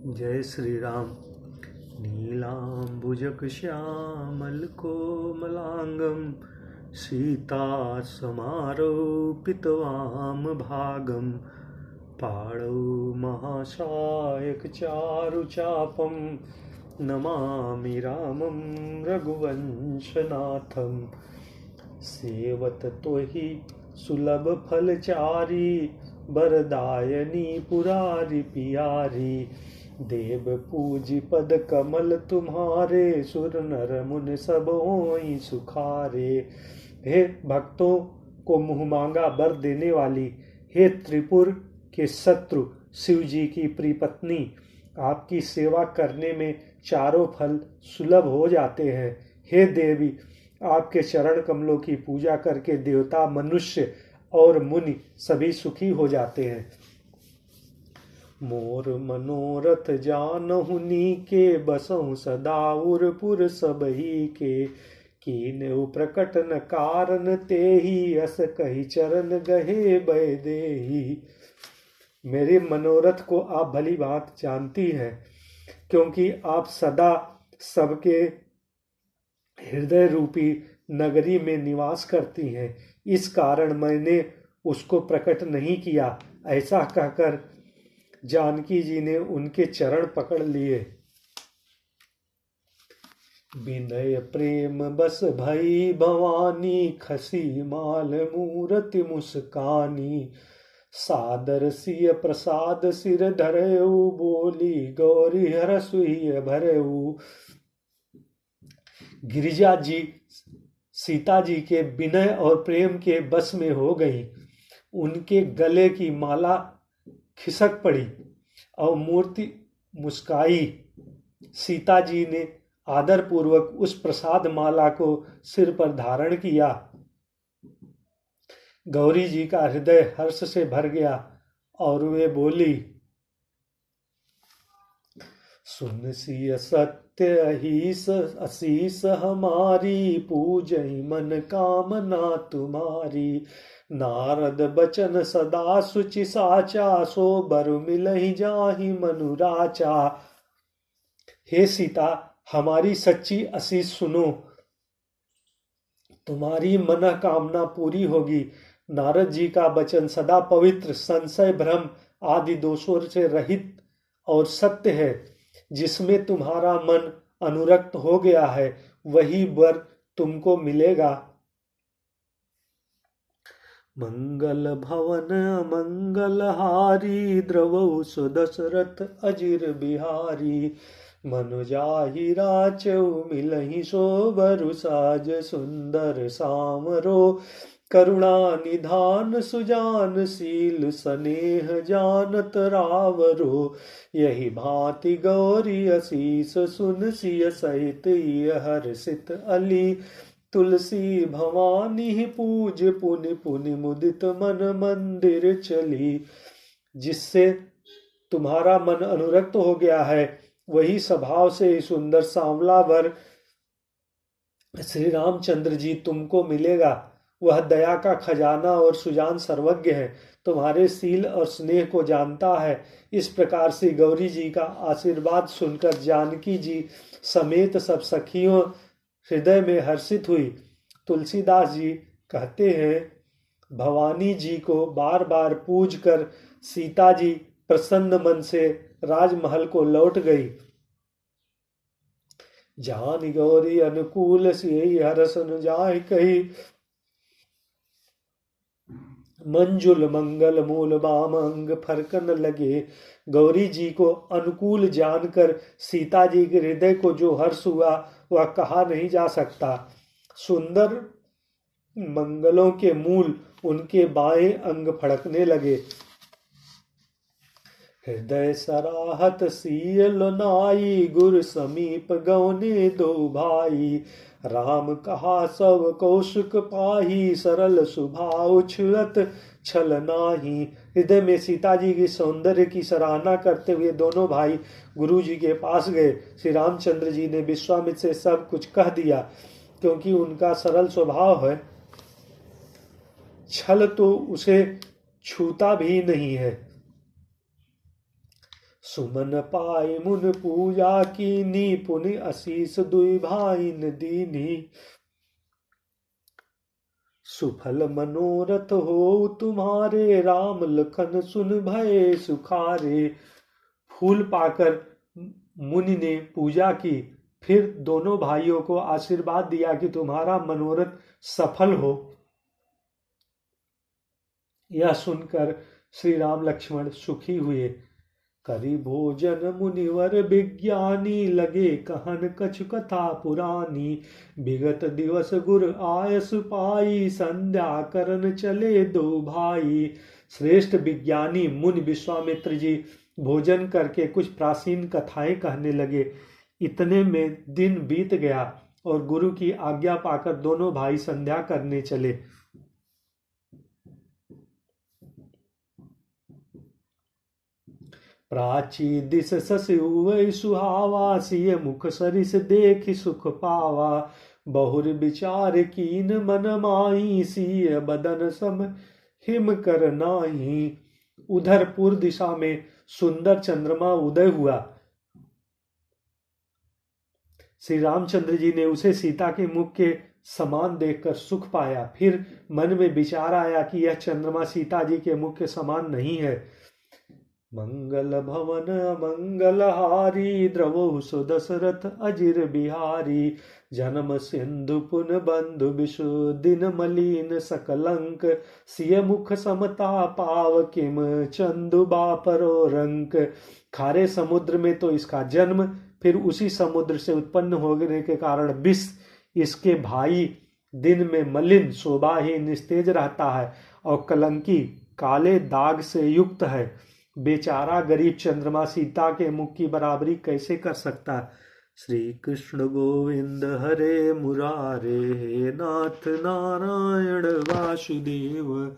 जय श्री राम। नीलाम्बुजक श्यामल कोमलांगम सीता समारोपितवाम भागम पाणौ महाशायक चारुचापम नमामि रामं रघुवंशनाथम। सेवत तोहि सुलभ फलचारी बरदायनी पुरारी पियारी। देव पूजी पद कमल तुम्हारे सुर नर मुनि सब होई सुखारे। हे भक्तों को मुँह मांगा वर देने वाली, हे त्रिपुर के शत्रु शिव जी की प्रिय पत्नी, आपकी सेवा करने में चारों फल सुलभ हो जाते हैं। हे देवी, आपके चरण कमलों की पूजा करके देवता मनुष्य और मुनि सभी सुखी हो जाते हैं। मोर मनोरथ जानहु नीके बसहु सदा उरपुर सबही के। कीन्हु प्रकट न कारण तेहि अस कही चरण गहे बै देहि। मेरे मनोरथ को आप भली बात जानती हैं, क्योंकि आप सदा सबके हृदय रूपी नगरी में निवास करती हैं। इस कारण मैंने उसको प्रकट नहीं किया। ऐसा कहकर जानकी जी ने उनके चरण पकड़ लिए। विनय प्रेम बस भई भवानी खसी माल मूरति मुस्कानी। सादर सिय प्रसाद सिर धरऊ बोली गौरी हरसुई भरऊ। गिरिजा जी सीता जी के विनय और प्रेम के बस में हो गई। उनके गले की माला खिसक पड़ी और मूर्ति मुस्काई। सीता जी ने आदर पूर्वक उस प्रसाद माला को सिर पर धारण किया। गौरी जी का हृदय हर्ष से भर गया और वे बोली, सुन सिय सत्य अहीस असीस हमारी, पूजहि मन कामना तुम्हारी। नारद बचन सदा सुचि साचा, सो बरु मिलहि जाहि मनुराचा। हे सीता, हमारी सच्ची आशीष सुनो, तुम्हारी मन कामना पूरी होगी। नारद जी का वचन सदा पवित्र, संशय भ्रम आदि दोषों से रहित और सत्य है। जिसमें तुम्हारा मन अनुरक्त हो गया है वही वर तुमको मिलेगा। मंगल भवन मंगल हारी, द्रवौ सुदशरथ अजिर बिहारी। मनुजाहि राचौ मिलहि सोबरु, साज सुंदर सामरो। करुणा निधान सुजान शील, स्नेह जानत रावरो। यही भांति गौरी असीस, सुन सिय सहित हर्षित अली। तुलसी भवानी पूज पुनि पुनि मुदित मन मंदिर चली। जिससे तुम्हारा मन अनुरक्त हो गया है वही स्वभाव से सुंदर सांवला वर श्री रामचंद्र जी तुमको मिलेगा। वह दया का खजाना और सुजान सर्वज्ञ है, तुम्हारे शील और स्नेह को जानता है। इस प्रकार से गौरी जी का आशीर्वाद सुनकर जानकी जी समेत सब सखियों हृदय में हर्षित हुई। तुलसीदास जी कहते हैं, भवानी जी को बार बार पूज कर सीता जी प्रसन्न मन से राजमहल को लौट गई। जान गौरी अनुकूल सिय हरसन जाहि कही। मंजुल मंगल मूल बाम अंग फरकन लगे। गौरी जी को अनुकूल जानकर सीता जी के हृदय को जो हर्ष हुआ वह कहा नहीं जा सकता। सुंदर मंगलों के मूल उनके बाएं अंग फड़कने लगे। हृदय सराहत सीयल नाई, गुर समीप गौने दो भाई। राम कहा सब कौशुक पाही, सरल स्वभाव छुअत छल नाही। हृदय में सीता जी की सौंदर्य की सराहना करते हुए दोनों भाई गुरु जी के पास गए। श्री रामचंद्र जी ने विश्वामित्र से सब कुछ कह दिया, क्योंकि उनका सरल स्वभाव है, छल तो उसे छूता भी नहीं है। सुमन पाई मुन पूजा कीनी, पुनि आशीष दुई भाईन दीनी। सुफल मनोरथ हो तुम्हारे, राम लखन सुन भये सुखारे। फूल पाकर मुनि ने पूजा की, फिर दोनों भाइयों को आशीर्वाद दिया कि तुम्हारा मनोरथ सफल हो। यह सुनकर श्री राम लक्ष्मण सुखी हुए। करी भोजन मुनिवर विज्ञानी, लगे कहन कछु कथा पुरानी। विगत दिवस गुर आयस पाई, संध्या करन चले दो भाई। श्रेष्ठ विज्ञानी मुनि विश्वामित्र जी भोजन करके कुछ प्राचीन कथाएं कहने लगे। इतने में दिन बीत गया और गुरु की आज्ञा पाकर दोनों भाई संध्या करने चले। प्राची दिस ससुवै सुहावा, सिय मुख सरिस देख सुख पावा। बहुर विचार कीन मन माही, सिय बदन सम हिम कर नाही। उधर पूर्व दिशा में सुंदर चंद्रमा उदय हुआ। श्री रामचंद्र जी ने उसे सीता के मुख के समान देखकर सुख पाया। फिर मन में विचार आया कि यह चंद्रमा सीता जी के मुख के समान नहीं है। मंगल भवन मंगल हारी, द्रवहु सो दशरथ अजिर बिहारी। जन्म सिंधु पुन बंधु विशु, दिन मलिन सकलंक। सिय मुख समता पाव किम, चंदु बापरो रंक। खारे समुद्र में तो इसका जन्म, फिर उसी समुद्र से उत्पन्न होने के कारण विष इसके भाई दिन में मलिन शोभाहीन निस्तेज रहता है और कलंकी काले दाग से युक्त है। बेचारा गरीब चंद्रमा सीता के मुख की बराबरी कैसे कर सकता है। श्री कृष्ण गोविंद हरे मुरारे, हे नाथ नारायण वासुदेव।